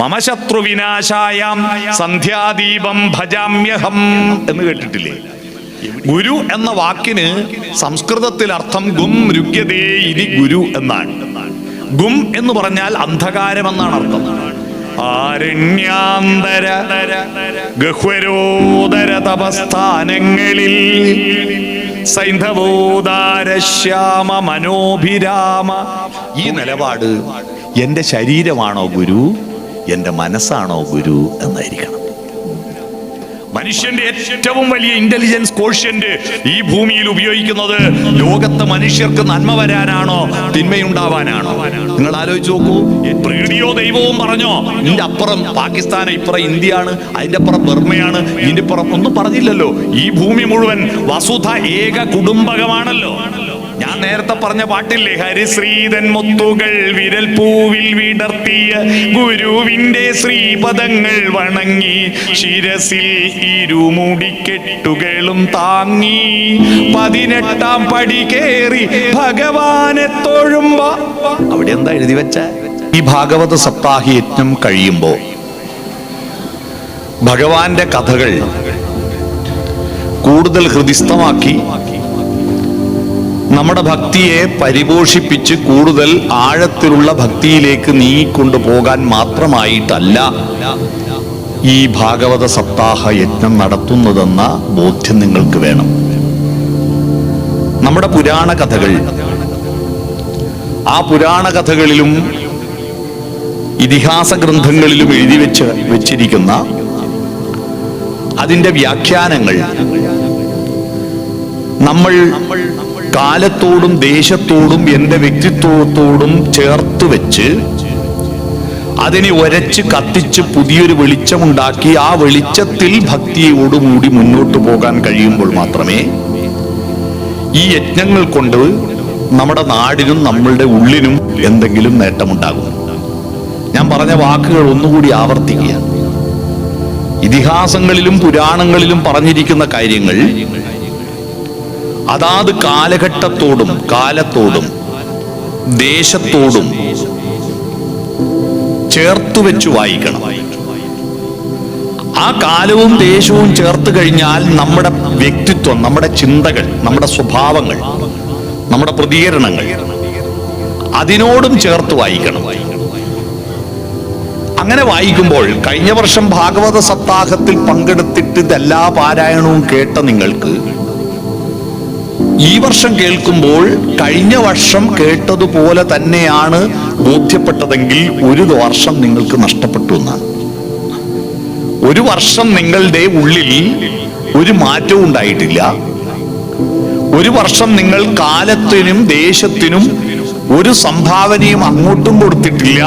മമ ശത്രുവിനാശായാം സന്ധ്യാദീപം ഭജാമ്യഹം എന്ന് കേട്ടിട്ടില്ലേ? ഗുരു എന്ന വാക്കിന് സംസ്കൃതത്തിൽ അർത്ഥം ഗും രുഗ്യതേ ഇതി ഗുരു എന്നാണ്. ഗും എന്ന് പറഞ്ഞാൽ അന്ധകാരം എന്നാണ് അർത്ഥം. ആരണ്യാന്തര ഗഹ്വരോദര തപസ്ഥാനങ്ങളിൽ സൈന്ധവോദാര ശ്യാമ മനോഭിരാമ. ഈ നിലപാട് എൻ്റെ ശരീരമാണോ ഗുരു, എൻ്റെ മനസ്സാണോ ഗുരു എന്നായിരിക്കണം. മനുഷ്യന്റെ ഏറ്റവും വലിയ ഇന്റലിജൻസ് കോഷ്യന്റ് ഈ ഭൂമിയിൽ ഉപയോഗിക്കുന്നത് ലോകത്തെ മനുഷ്യർക്ക് നന്മ വരാനാണോ തിന്മയുണ്ടാവാനാണോ? നിങ്ങൾ ആലോചിച്ച് നോക്കൂ. പ്രീഡിയോ ദൈവവും പറഞ്ഞോ ഇതിന്റെ അപ്പുറം പാകിസ്ഥാൻ, ഇപ്പുറം ഇന്ത്യയാണ്, അതിന്റെ അപ്പുറം ബർമ്മയാണ്, ഇതിന്റെ അപ്പുറം ഒന്നും പറഞ്ഞില്ലല്ലോ. ഈ ഭൂമി മുഴുവൻ വസുധ ഏക കുടുംബകമാണല്ലോ. ഞാൻ നേരത്തെ പറഞ്ഞ പാട്ടില്ലേ, ഹരിശ്രീതൻ മുത്തുകൾ വിരൽ പൂവിൽ വിടർത്തിയ ഗുരുവിന്റെ ശ്രീപദങ്ങൾ വണങ്ങി ശിരസിൽ ഇരുമുടിക്കെട്ടുകളും താങ്ങി 18-ാം പടി കേറി ഭഗവാനെ തൊഴുമ്പോ. അവിടെ എന്താ എഴുതി വെച്ച? ഈ ഭാഗവത സപ്താഹി യജ്ഞം കഴിയുമ്പോ ഭഗവാന്റെ കഥകൾ കൂടുതൽ ഹൃദിസ്ഥമാക്കി നമ്മുടെ ഭക്തിയെ പരിപോഷിപ്പിച്ച് കൂടുതൽ ആഴത്തിലുള്ള ഭക്തിയിലേക്ക് നീങ്ങിക്കൊണ്ടു പോകാൻ മാത്രമായിട്ടല്ല ഈ ഭാഗവത സപ്താഹ യജ്ഞം നടത്തുന്നതെന്ന ബോധ്യം നിങ്ങൾക്ക് വേണം. നമ്മുടെ പുരാണ കഥകൾ, ആ പുരാണ കഥകളിലും ഇതിഹാസ ഗ്രന്ഥങ്ങളിലും എഴുതി വെച്ചിരിക്കുന്ന അതിൻ്റെ വ്യാഖ്യാനങ്ങൾ നമ്മൾ കാലത്തോടും ദേശത്തോടും എൻ്റെ വ്യക്തിത്വത്തോടും ചേർത്ത് വെച്ച് അതിനെ ഒരച്ച് കത്തിച്ച് പുതിയൊരു വെളിച്ചമുണ്ടാക്കി ആ വെളിച്ചത്തിൽ ഭക്തിയോടുകൂടി മുന്നോട്ട് പോകാൻ കഴിയുമ്പോൾ മാത്രമേ ഈ യജ്ഞങ്ങൾ കൊണ്ട് നമ്മുടെ നാടിനും നമ്മളുടെ ഉള്ളിനും എന്തെങ്കിലും നേട്ടമുണ്ടാകും. ഞാൻ പറഞ്ഞ വാക്കുകൾ ഒന്നുകൂടി ആവർത്തിക്കുക. ഇതിഹാസങ്ങളിലും പുരാണങ്ങളിലും പറഞ്ഞിരിക്കുന്ന കാര്യങ്ങൾ അതാത് കാലഘട്ടത്തോടും കാലത്തോടും ദേശത്തോടും ചേർത്ത് വെച്ച് വായിക്കണം. ആ കാലവും ദേശവും ചേർത്ത് കഴിഞ്ഞാൽ നമ്മുടെ വ്യക്തിത്വം, നമ്മുടെ ചിന്തകൾ, നമ്മുടെ സ്വഭാവങ്ങൾ, നമ്മുടെ പ്രതികരണങ്ങൾ അതിനോടും ചേർത്ത് വായിക്കണം. അങ്ങനെ വായിക്കുമ്പോൾ കഴിഞ്ഞ വർഷം ഭാഗവത സപ്താഹത്തിൽ പങ്കെടുത്തിട്ട് ഇതെല്ലാ പാരായണവും കേട്ട നിങ്ങൾക്ക് ഈ വർഷം കേൾക്കുമ്പോൾ കഴിഞ്ഞ വർഷം കേട്ടതുപോലെ തന്നെയാണ് ബോധ്യപ്പെട്ടതെങ്കിൽ ഒരു വർഷം നിങ്ങൾക്ക് നഷ്ടപ്പെട്ടു എന്നാണ്. ഒരു വർഷം നിങ്ങളുടെ ഉള്ളിൽ ഒരു മാറ്റവും ഉണ്ടായിട്ടില്ല. ഒരു വർഷം നിങ്ങൾ കാലത്തിനും ദേശത്തിനും ഒരു സംഭാവനയും അങ്ങോട്ടും കൊടുത്തിട്ടില്ല,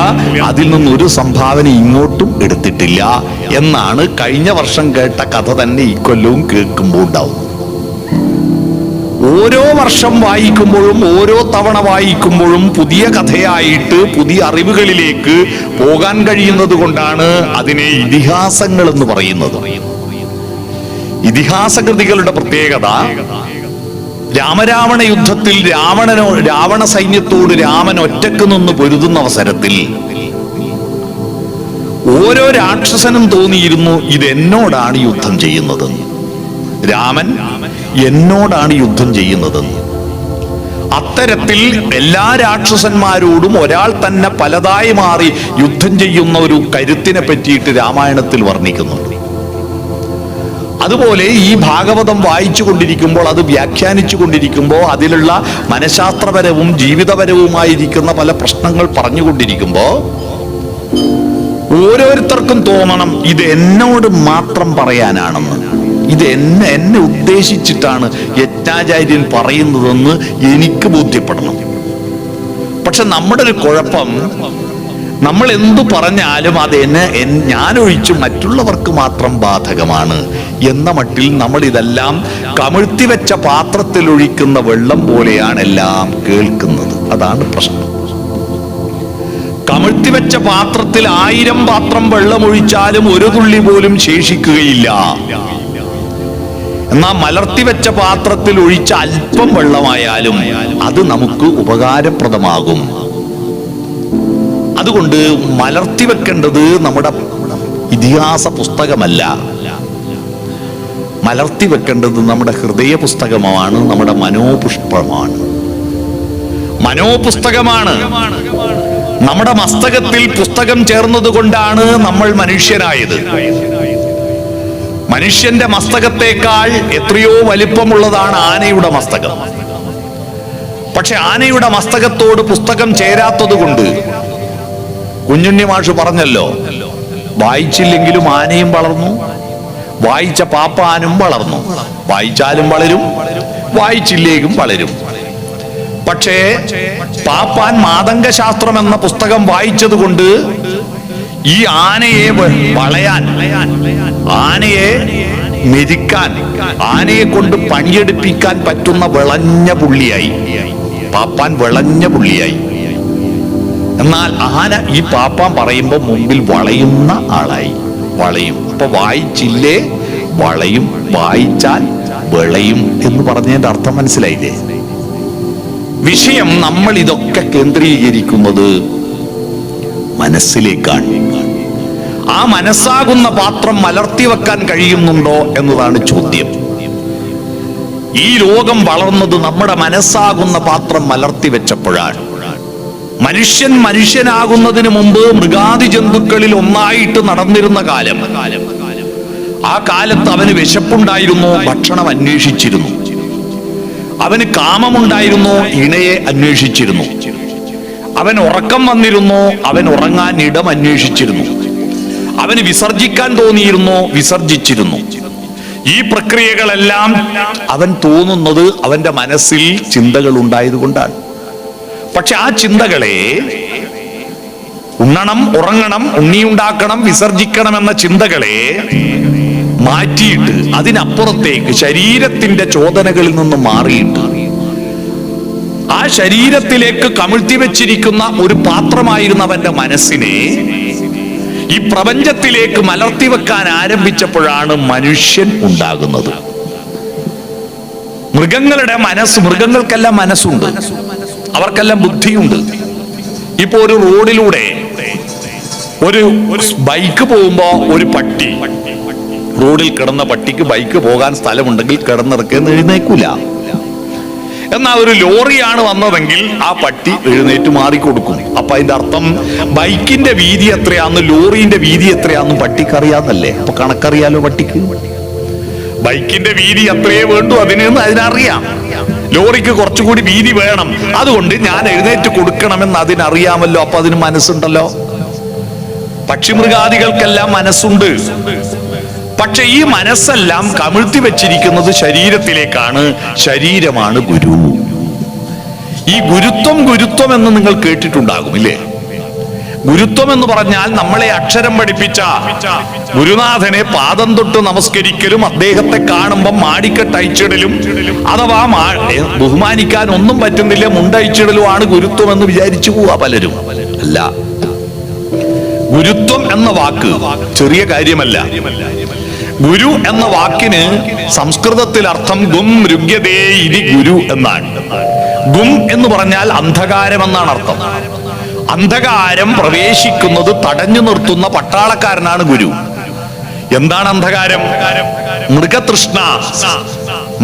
അതിൽ നിന്നൊരു സംഭാവന ഇങ്ങോട്ടും എടുത്തിട്ടില്ല എന്നാണ് കഴിഞ്ഞ വർഷം കേട്ട കഥ തന്നെ ഈ കൊല്ലവും കേൾക്കുമ്പോൾ ഉണ്ടാവുന്നത്. ഓരോ വർഷം വായിക്കുമ്പോഴും ഓരോ തവണ വായിക്കുമ്പോഴും പുതിയ കഥയായിട്ട് പുതിയ അറിവുകളിലേക്ക് പോകാൻ കഴിയുന്നത് കൊണ്ടാണ് അതിനെ ഇതിഹാസങ്ങൾ എന്ന് പറയുന്നത്. ഇതിഹാസ കൃതികളുടെ പ്രത്യേകത, രാമരാവണ യുദ്ധത്തിൽ രാവണ സൈന്യത്തോട് രാമൻ ഒറ്റക്ക് നിന്ന് പൊരുതുന്ന അവസരത്തിൽ ഓരോ രാക്ഷസനും തോന്നിയിരുന്നു ഇത് എന്നോടാണ് യുദ്ധം ചെയ്യുന്നതെന്ന്. രാമൻ എന്നോടാണ് യുദ്ധം ചെയ്യുന്നതെന്ന്. അത്തരത്തിൽ എല്ലാ രാക്ഷസന്മാരോടും ഒരാൾ തന്നെ പലതായി മാറി യുദ്ധം ചെയ്യുന്ന ഒരു കരുത്തിനെ പറ്റിയിട്ട് രാമായണത്തിൽ വർണ്ണിക്കുന്നുണ്ട്. അതുപോലെ ഈ ഭാഗവതം വായിച്ചു കൊണ്ടിരിക്കുമ്പോൾ, അത് വ്യാഖ്യാനിച്ചു കൊണ്ടിരിക്കുമ്പോൾ അതിലുള്ള മനഃശാസ്ത്രപരവും ജീവിതപരവുമായിരിക്കുന്ന പല പ്രശ്നങ്ങൾ പറഞ്ഞുകൊണ്ടിരിക്കുമ്പോൾ ഓരോരുത്തർക്കും തോന്നണം ഇത് എന്നോട് മാത്രം പറയാനാണെന്ന്, ഇത് എന്നെ ഉദ്ദേശിച്ചിട്ടാണ് യജ്ഞാചാര്യൻ പറയുന്നതെന്ന് എനിക്ക് ബോധ്യപ്പെടണം. പക്ഷെ നമ്മുടെ ഒരു കുഴപ്പം, നമ്മൾ എന്തു പറഞ്ഞാലും അത് ഞാനൊഴിച്ച് മറ്റുള്ളവർക്ക് മാത്രം ബാധകമാണ് എന്ന മട്ടിൽ നമ്മൾ ഇതെല്ലാം കമിഴ്ത്തിവെച്ച പാത്രത്തിൽ ഒഴിക്കുന്ന വെള്ളം പോലെയാണ് എല്ലാം കേൾക്കുന്നത്. അതാണ് പ്രശ്നം. കമിഴ്ത്തിവെച്ച പാത്രത്തിൽ 1000 പാത്രം വെള്ളം ഒഴിച്ചാലും ഒരു തുള്ളി പോലും ശേഷിക്കുകയില്ല. എന്നാൽ മലർത്തിവെച്ച പാത്രത്തിൽ ഒഴിച്ച അല്പം വെള്ളമായാലും അത് നമുക്ക് ഉപകാരപ്രദമാകും. അതുകൊണ്ട് മലർത്തി വെക്കേണ്ടത് നമ്മുടെ ഇതിഹാസ പുസ്തകമല്ല, മലർത്തി വെക്കേണ്ടത് നമ്മുടെ ഹൃദയ പുസ്തകമാണ്, നമ്മുടെ മനോപുഷ്പമാണ്, മനോപുസ്തകമാണ്. നമ്മുടെ മസ്തകത്തിൽ പുസ്തകം ചേർന്നത് കൊണ്ടാണ് നമ്മൾ മനുഷ്യനായത്. മനുഷ്യന്റെ മസ്തകത്തെക്കാൾ എത്രയോ വലിപ്പമുള്ളതാണ് ആനയുടെ മസ്തകം. പക്ഷെ ആനയുടെ മസ്തകത്തോട് പുസ്തകം ചേരാത്തത് കൊണ്ട് കുഞ്ഞുണ്ണി മാഷ് പറഞ്ഞല്ലോ, വായിച്ചില്ലെങ്കിലും ആനയും വളർന്നു, വായിച്ച പാപ്പാനും വളർന്നു. വായിച്ചാലും വളരും, വായിച്ചില്ലേക്കും വളരും. പക്ഷേ പാപ്പാൻ മാതംഗശാസ്ത്രം എന്ന പുസ്തകം വായിച്ചത് കൊണ്ട് ഈ ആനയെ വളയാൻ, ആനയെ മെതിക്കാൻ, ആനയെ കൊണ്ട് പണിയെടുപ്പിക്കാൻ പറ്റുന്ന വിളഞ്ഞ പുള്ളിയായി പാപ്പാൻ, വിളഞ്ഞ പുള്ളിയായി. എന്നാൽ ആന ഈ പാപ്പാൻ പറയുമ്പോൾ മുമ്പിൽ വളയുന്ന ആളായി, വളയും. അപ്പൊ വായിച്ചില്ലേ വളയും, വായിച്ചാൽ വിളയും എന്ന് പറഞ്ഞതിന്റെ അർത്ഥം മനസ്സിലായില്ലേ? വിഷയം നമ്മൾ ഇതൊക്കെ കേന്ദ്രീകരിക്കുന്നത് മനസ്സിലേക്കാണ്. ആ മനസ്സാകുന്ന പാത്രം മലർത്തി വെക്കാൻ കഴിയുന്നുണ്ടോ എന്നതാണ് ചോദ്യം. ഈ ലോകം വളർന്നത് നമ്മുടെ മനസ്സാകുന്ന പാത്രം മലർത്തി വെച്ചപ്പോഴാണ്. മനുഷ്യൻ മനുഷ്യനാകുന്നതിന് മുമ്പ് മൃഗാദി ജന്തുക്കളിൽ ഒന്നായിട്ട് നടന്നിരുന്ന കാലം. ആ കാലത്ത് അവന് വിശപ്പുണ്ടായിരുന്നു, ഭക്ഷണം അന്വേഷിച്ചിരുന്നു. അവന് കാമമുണ്ടായിരുന്നു, ഇണയെ അന്വേഷിച്ചിരുന്നു. അവൻ ഉറക്കം വന്നിരുന്നു, അവൻ ഉറങ്ങാൻ ഇടം അന്വേഷിച്ചിരുന്നു. അവന് വിസർജിക്കാൻ തോന്നിയിരുന്നു, വിസർജിച്ചിരുന്നു. ഈ പ്രക്രിയകളെല്ലാം അവൻ തോന്നുന്നത് അവന്റെ മനസ്സിൽ ചിന്തകൾ ഉണ്ടായതുകൊണ്ടാണ്. പക്ഷെ ആ ചിന്തകളെ ഉണ്ണണം, ഉറങ്ങണം, ഉണ്ണിയുണ്ടാക്കണം, വിസർജിക്കണം എന്ന ചിന്തകളെ മാറ്റിയിട്ട് അതിനപ്പുറത്തേക്ക് ശരീരത്തിന്റെ ചോദനകളിൽ നിന്ന് മാറിയിട്ട് ആ ശരീരത്തിലേക്ക് കമിഴ്ത്തി വെച്ചിരിക്കുന്ന ഒരു പാത്രമായിരുന്ന അവന്റെ മനസ്സിനെ ഈ പ്രപഞ്ചത്തിലേക്ക് മലർത്തി വെക്കാൻ ആരംഭിച്ചപ്പോഴാണ് മനുഷ്യൻ ഉണ്ടാകുന്നത്. മൃഗങ്ങളുടെ മനസ്സ്, മൃഗങ്ങൾക്കെല്ലാം മനസ്സുണ്ട്, അവർക്കെല്ലാം ബുദ്ധിയുണ്ട്. ഇപ്പൊ ഒരു റോഡിലൂടെ ഒരു ബൈക്ക് പോകുമ്പോ ഒരു പട്ടി, റോഡിൽ കിടന്ന പട്ടിക്ക് ബൈക്ക് പോകാൻ സ്ഥലമുണ്ടെങ്കിൽ കിടന്നിറക്കെന്ന് എഴുന്നേക്കൂല. എന്നാൽ ഒരു ലോറിയാണ് വന്നതെങ്കിൽ ആ പട്ടി എഴുന്നേറ്റ് മാറിക്കൊടുക്കും. അപ്പൊ അതിന്റെ അർത്ഥം ബൈക്കിന്റെ വീതി എത്രയാന്ന് ലോറിന്റെ വീതി എത്രയാന്നും പട്ടിക്ക് അറിയാന്നല്ലേ? അപ്പൊ കണക്കറിയാലോ പട്ടിക്ക്. ബൈക്കിന്റെ വീതി എത്രയേ വേണ്ടു അതിനറിയാം. ലോറിക്ക് കുറച്ചുകൂടി വീതി വേണം, അതുകൊണ്ട് ഞാൻ എഴുന്നേറ്റ് കൊടുക്കണമെന്ന് അതിനറിയാമല്ലോ. അപ്പൊ അതിന് മനസ്സുണ്ടല്ലോ. പക്ഷിമൃഗാദികൾക്കെല്ലാം മനസ്സുണ്ട്. പക്ഷെ ഈ മനസ്സെല്ലാം കമിഴ്ത്തി വെച്ചിരിക്കുന്നത് ശരീരത്തിലേക്കാണ്. ശരീരമാണ് ഗുരു. ഈ ഗുരുത്വം എന്ന് നിങ്ങൾ കേട്ടിട്ടുണ്ടാകും ഇല്ലേ? ഗുരുത്വം എന്ന് പറഞ്ഞാൽ നമ്മളെ അക്ഷരം പഠിപ്പിച്ച ഗുരുനാഥനെ പാദം തൊട്ട് നമസ്കരിക്കലും അദ്ദേഹത്തെ കാണുമ്പം മാടിക്കെട്ടയച്ചിടലും അഥവാ ബഹുമാനിക്കാൻ ഒന്നും പറ്റുന്നില്ല മുണ്ടയച്ചിടലുമാണ് ഗുരുത്വം എന്ന് വിചാരിച്ചു പോവാ പലരും. അല്ല, ഗുരുത്വം എന്ന വാക്ക് ചെറിയ കാര്യമല്ല. ഗുരു എന്ന വാക്കിന് സംസ്കൃതത്തിൽ അർത്ഥം ഗും രുഗ്യതേ ഇതി ഗുരു എന്നാണ്. ഗും എന്ന് പറഞ്ഞാൽ അന്ധകാരം എന്നാണ് അർത്ഥം. അന്ധകാരം പ്രവേശിക്കുന്നത് തടഞ്ഞു നിർത്തുന്ന പട്ടാളക്കാരനാണ് ഗുരു. എന്താണ് അന്ധകാരം? മൃഗതൃഷ്ണ.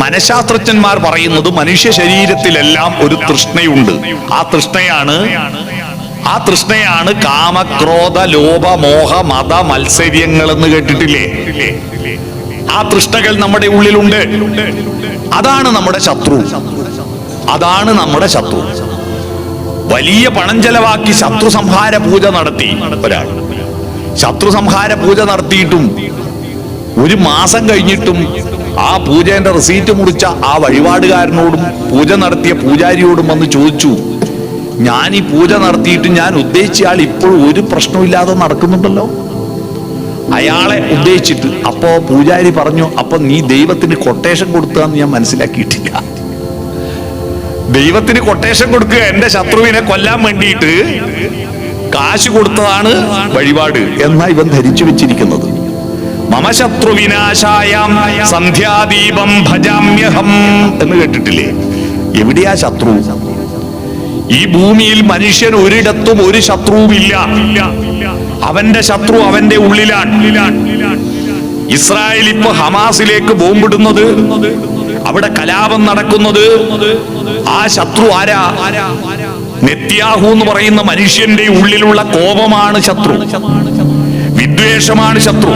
മനഃശാസ്ത്രജ്ഞന്മാർ പറയുന്നത് മനുഷ്യ ശരീരത്തിലെല്ലാം ഒരു തൃഷ്ണയുണ്ട്. ആ തൃഷ്ണയാണ് കാമക്രോധ ലോഭ മോഹ മത മത്സര്യങ്ങൾ എന്ന് കേട്ടിട്ടില്ലേ? ആ തൃഷ്ണകൾ നമ്മുടെ ഉള്ളിലുണ്ട്. അതാണ് നമ്മുടെ ശത്രു. വലിയ പണം ചെലവാക്കി ശത്രു സംഹാര പൂജ നടത്തി ഒരാൾ. ശത്രു സംഹാര പൂജ നടത്തിയിട്ടും ഒരു മാസം കഴിഞ്ഞിട്ടും ആ പൂജേന്റെ റെസീറ്റ് മുറിച്ച ആ വഴിപാടുകാരനോടും പൂജ നടത്തിയ പൂജാരിയോടും വന്ന് ചോദിച്ചു, ഞാൻ ഈ പൂജ നടത്തിയിട്ട് ഞാൻ ഉദ്ദേശിച്ച ആൾ ഇപ്പോഴും ഒരു പ്രശ്നമില്ലാതെ നടക്കുന്നുണ്ടല്ലോ. അയാളെ ഉദ്ദേശിച്ചിട്ട് അപ്പോ പൂജാരി പറഞ്ഞു, അപ്പൊ നീ ദൈവത്തിന് കൊട്ടേഷൻ കൊടുത്തതെന്ന് ഞാൻ മനസ്സിലാക്കിയിട്ടില്ല. ദൈവത്തിന് കൊട്ടേഷൻ കൊടുക്കുക, എന്റെ ശത്രുവിനെ കൊല്ലാൻ വേണ്ടിയിട്ട് കാശ് കൊടുത്തതാണ് വഴിപാട് എന്നാ ഇവൻ ധരിച്ചു വെച്ചിരിക്കുന്നത്. മമ ശത്രു വിനാശായാം സന്ധ്യാദീപം ഭജാമ്യഹം എന്ന് കേട്ടിട്ടില്ലേ? എവിടെയാ ശത്രു? ഈ ഭൂമിയിൽ മനുഷ്യൻ ഒരിടത്തും ഒരു ശത്രുവുമില്ല. അവന്റെ ശത്രു അവന്റെ ഉള്ളിലാണ്. ഇസ്രായേൽ ഇപ്പൊ ഹമാസിലേക്ക് ബോംബിടുന്നത്, അവിടെ കലാപം നടക്കുന്നത്, ആ ശത്രു ആരാ? നെത്യാഹു എന്ന് പറയുന്ന മനുഷ്യന്റെ ഉള്ളിലുള്ള കോപമാണ് ശത്രു, വിദ്വേഷമാണ് ശത്രു,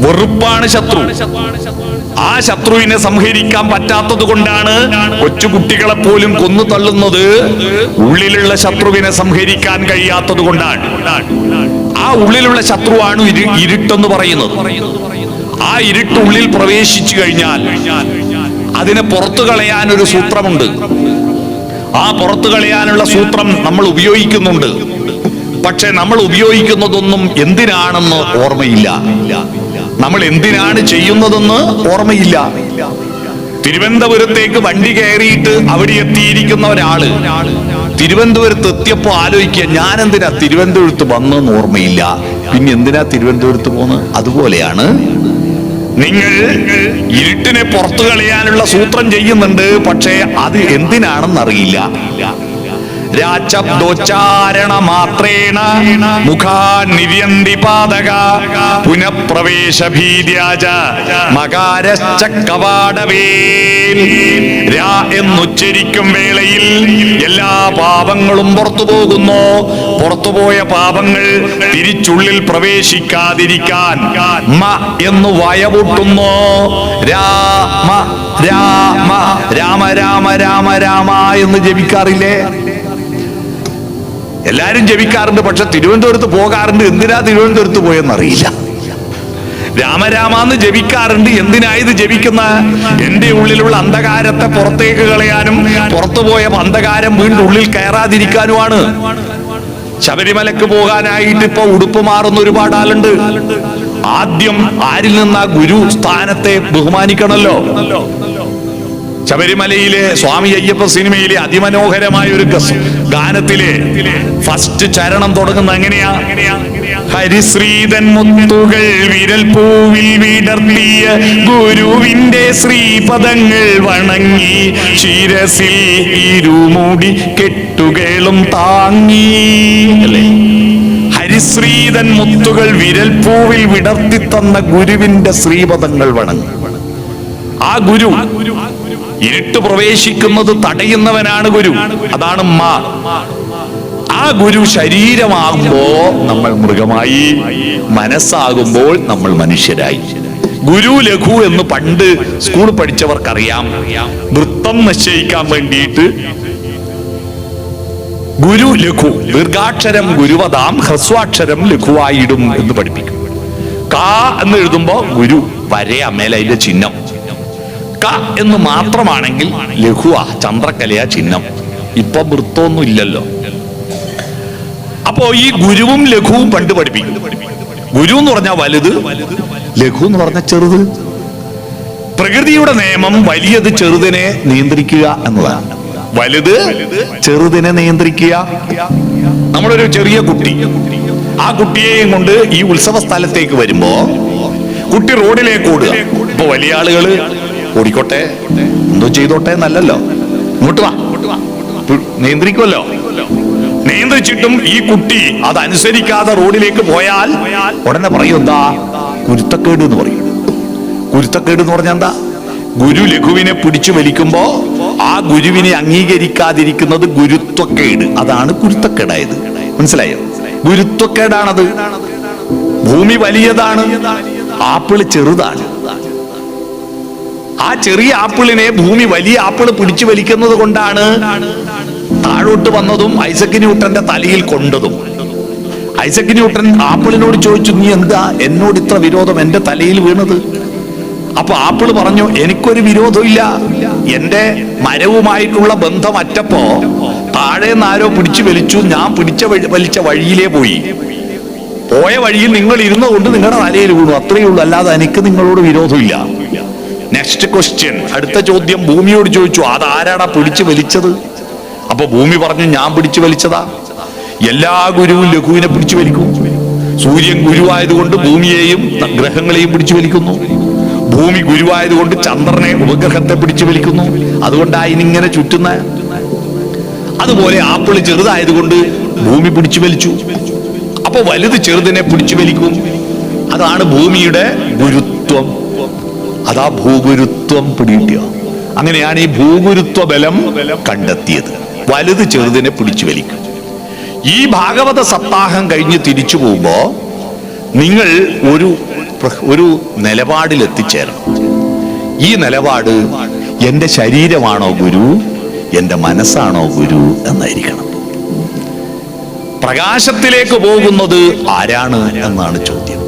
വെറുപ്പാണ് ശത്രു. ആ ശത്രുവിനെ സംഹരിക്കാൻ പറ്റാത്തത് കൊണ്ടാണ് കൊച്ചുകുട്ടികളെ പോലും കൊന്നു തള്ളുന്നത്. ഉള്ളിലുള്ള ശത്രുവിനെ സംഹരിക്കാൻ കഴിയാത്തത് കൊണ്ടാണ്. ആ ഉള്ളിലുള്ള ശത്രുവാണ് ഇരുട്ടെന്ന് പറയുന്നത്. ആ ഇരുട്ട് ഉള്ളിൽ പ്രവേശിച്ചു കഴിഞ്ഞാൽ അതിനെ പുറത്തു കളയാൻ ഒരു സൂത്രമുണ്ട്. ആ പുറത്തു കളയാനുള്ള സൂത്രം നമ്മൾ ഉപയോഗിക്കുന്നുണ്ട്. പക്ഷെ നമ്മൾ ഉപയോഗിക്കുന്നതൊന്നും എന്തിനാണെന്ന് ഓർമ്മയില്ല. നമ്മൾ എന്തിനാണ് ചെയ്യുന്നതെന്ന് ഓർമ്മയില്ല. തിരുവനന്തപുരത്തേക്ക് വണ്ടി കയറിയിട്ട് അവിടെ എത്തിയിരിക്കുന്ന ഒരാള് തിരുവനന്തപുരത്ത് എത്തിയപ്പോ ആലോചിക്കുക, ഞാൻ എന്തിനാ തിരുവനന്തപുരത്ത് വന്നെന്ന് ഓർമ്മയില്ല, പിന്നെ എന്തിനാ തിരുവനന്തപുരത്ത് പോന്ന്? അതുപോലെയാണ് നിങ്ങൾ ഇരുട്ടിനെ പുറത്തു കളയാനുള്ള സൂത്രം ചെയ്യുന്നുണ്ട്, പക്ഷേ അത് എന്തിനാണെന്ന് അറിയില്ല. രാജബ്ദോച്ചാരണ മാത്രേണ മുഖാനിര്യന്തി പാതക പുനഃപ്രവേശ ഭീര്യാജ മകാരശ്ച കവാടവേൽ. രാ എന്നുച്ചരിക്കും വേളയിൽ എല്ലാ പാപങ്ങളും പുറത്തു പോകുന്നു. പുറത്തുപോയ പാപങ്ങൾ തിരിച്ചുള്ളിൽ പ്രവേശിക്കാതിരിക്കാൻ മ എന്ന് വയപൊട്ടുന്നു. രാമ രാമ രാമ രാമ രാമ രാമ എന്ന് ജപിക്കാറില്ലേ? എല്ലാരും ജപിക്കാറുണ്ട്, പക്ഷെ തിരുവനന്തപുരത്ത് പോകാറുണ്ട്. എന്തിനാ തിരുവനന്തപുരത്ത് പോയെന്നറിയില്ല. രാമരാമാന്ന് ജപിക്കാറുണ്ട്. എന്തിനാ ഇത് ജപിക്കുന്ന? എന്റെ ഉള്ളിലുള്ള അന്ധകാരത്തെ പുറത്തേക്ക് കളയാനും പുറത്തുപോയ അന്ധകാരം വീണ്ടും ഉള്ളിൽ കയറാതിരിക്കാനുമാണ്. ശബരിമലക്ക് പോകാനായിട്ട് ഇപ്പൊ ഉടുപ്പ് മാറുന്ന ഒരുപാട് ആളുണ്ട്. ആദ്യം ആരിൽ നിന്നാ ഗുരു സ്ഥാനത്തെ ബഹുമാനിക്കണല്ലോ. ശബരിമലയിലെ സ്വാമി അയ്യപ്പ സിനിമയിലെ അതിമനോഹരമായ ഒരു ഗാനത്തിലെ ഫസ്റ്റ് ചരണം തുടങ്ങുന്ന എങ്ങനെയാ? ഹരിശ്രീതൻ മുത്തുകൾ വിരൽ പൂവിൽ വിടർത്തിയ ഗുരുവിന്റെ ശ്രീപദങ്ങൾ വണങ്ങി ശിരസിൽ ഇരുമുടി കെട്ടുകളും താങ്ങി. അല്ലേ? ഹരിശ്രീതൻ മുത്തുകൾ വിരൽ പൂവിൽ വിടർത്തി തന്ന ഗുരുവിന്റെ ശ്രീപദങ്ങൾ വണങ്ങി. ആ ഗുരു ഇരുട്ട് പ്രവേശിക്കുന്നത് തടയുന്നവനാണ് ഗുരു. അതാണ് മാ. ആ ഗുരു ശരീരമാകുമ്പോ നമ്മൾ മൃഗമായി, മനസ്സാകുമ്പോൾ നമ്മൾ മനുഷ്യരായി. ഗുരു ലഘു എന്ന് പണ്ട് സ്കൂൾ പഠിച്ചവർക്കറിയാം. വൃത്തം നിശ്ചയിക്കാൻ വേണ്ടിയിട്ട് ഗുരു ലഘു, ദീർഘാക്ഷരം ഗുരുവതാം ഹ്രസ്വാക്ഷരം ലഘുവായിടും എന്ന് പഠിപ്പിക്കും. കാ എന്ന് എഴുതുമ്പോ ഗുരു വരയാ മേലെ അതിന്റെ ചിഹ്നം. ക എന്ന് മാത്രമാണെങ്കിൽ ലഘുവാ, ചന്ദ്രക്കലയാ ചിഹ്നം. ഇപ്പൊ വൃത്തമൊന്നും ഇല്ലല്ലോ. അപ്പോ ഈ ഗുരുവും ലഘുവും പണ്ട് പഠിപ്പിക്കും. ഗുരു എന്ന് പറഞ്ഞാൽ വലുത്, ലഘു എന്ന് പറഞ്ഞാൽ ചെറുത്. പ്രകൃതിയുടെ നിയമം വലിയത് ചെറുതിനെ നിയന്ത്രിക്കുക എന്നതാണ്. വലുത് ചെറുതിനെ നിയന്ത്രിക്കുക. നമ്മളൊരു ചെറിയ കുട്ടി, ആ കുട്ടിയെയും കൊണ്ട് ഈ ഉത്സവ സ്ഥലത്തേക്ക് വരുമ്പോ കുട്ടി റോഡിലേക്ക് ഓടുക. ഇപ്പൊ വലിയ ആളുകള് ഓടിക്കോട്ടെ, എന്തോ ചെയ്തോട്ടെ എന്നല്ലല്ലോ, ഇങ്ങോട്ട് വാ നിയന്ത്രിക്കുമല്ലോ. നിയന്ത്രിച്ചിട്ടും ഈ കുട്ടി അതനുസരിക്കാതെ റോഡിലേക്ക് പോയാൽ ഉടനെ പറയും എന്താ? കുരുത്തക്കേട് എന്ന് പറയും. കുരുത്തക്കേട് എന്ന് പറഞ്ഞാൽ എന്താ? ഗുരു ലഘുവിനെ പിടിച്ചു വലിക്കുമ്പോ ആ ഗുരുവിനെ അംഗീകരിക്കാതിരിക്കുന്നത് ഗുരുത്വക്കേട്. അതാണ് കുരുത്തക്കേടായത്. മനസ്സിലായോ? ഗുരുത്വക്കേടാണത്. ഭൂമി വലിയതാണ്, ആപ്പിള് ചെറുതാണ്. ആ ചെറിയ ആപ്പിളിനെ ഭൂമി വലിയ ആപ്പിള് പിടിച്ചു വലിക്കുന്നത് കൊണ്ടാണ് താഴോട്ട് വന്നതും ഐസക് ന്യൂട്ടന്റെ തലയിൽ കൊണ്ടതും. ഐസക് ന്യൂട്ടൻ ആപ്പിളിനോട് ചോദിച്ചു, നീ എന്താ എന്നോട് ഇത്ര വിരോധം എന്റെ തലയിൽ വീണത്? അപ്പൊ ആപ്പിള് പറഞ്ഞു, എനിക്കൊരു വിരോധമില്ല, എന്റെ മരവുമായിട്ടുള്ള ബന്ധം അറ്റപ്പോ താഴെ ആരോ പിടിച്ചു വലിച്ചു, ഞാൻ വലിച്ച വഴിയിലേ പോയി. പോയ വഴിയിൽ നിങ്ങൾ ഇരുന്നുകൊണ്ട് നിങ്ങളുടെ തലയിൽ വീണു, അത്രയേ ഉള്ളൂ, അല്ലാതെ എനിക്ക് നിങ്ങളോട് വിരോധമില്ല. നെക്സ്റ്റ് ക്വസ്റ്റ്യൻ, അടുത്ത ചോദ്യം ഭൂമിയോട് ചോദിച്ചു, അതാരാടാ പിടിച്ചു വലിച്ചത്? അപ്പൊ ഭൂമി പറഞ്ഞു, ഞാൻ പിടിച്ചു വലിച്ചതാ. എല്ലാ ഗുരുവും ലഘുവിനെ പിടിച്ചു വലിക്കും. സൂര്യൻ ഗുരുവായതുകൊണ്ട് ഭൂമിയെയും ഗ്രഹങ്ങളെയും പിടിച്ചു വലിക്കുന്നു. ഭൂമി ഗുരുവായതുകൊണ്ട് ചന്ദ്രനെ ഉപഗ്രഹത്തെ പിടിച്ചു വലിക്കുന്നു. അതുകൊണ്ടാണ് ഇങ്ങനെ ചുറ്റുന്ന. അതുപോലെ ആപ്പിൾ ചെറുതായതുകൊണ്ട് ഭൂമി പിടിച്ചു വലിച്ചു. അപ്പൊ വലുത് ചെറുതിനെ പിടിച്ചു വലിക്കും. അതാണ് ഭൂമിയുടെ ഗുരുത്വം. അതാ ഭൂഗുരുത്വം പിടികിട്ടിയോ? അങ്ങനെയാണ് ഈ ഭൂഗുരുത്വ ബലം കണ്ടെത്തിയത്. വലുത് ചെറുതിനെ പിടിച്ചു വലിക്കും. ഈ ഭാഗവത സപ്താഹം കഴിഞ്ഞ് തിരിച്ചു പോകുമ്പോ നിങ്ങൾ ഒരു നിലപാടിൽ എത്തിച്ചേരണം. ഈ നിലപാട് എന്റെ ശരീരമാണോ ഗുരു, എന്റെ മനസ്സാണോ ഗുരു എന്നായിരിക്കണം. പ്രകാശത്തിലേക്ക് പോകുന്നത് ആരാണ് എന്നാണ് ചോദ്യം.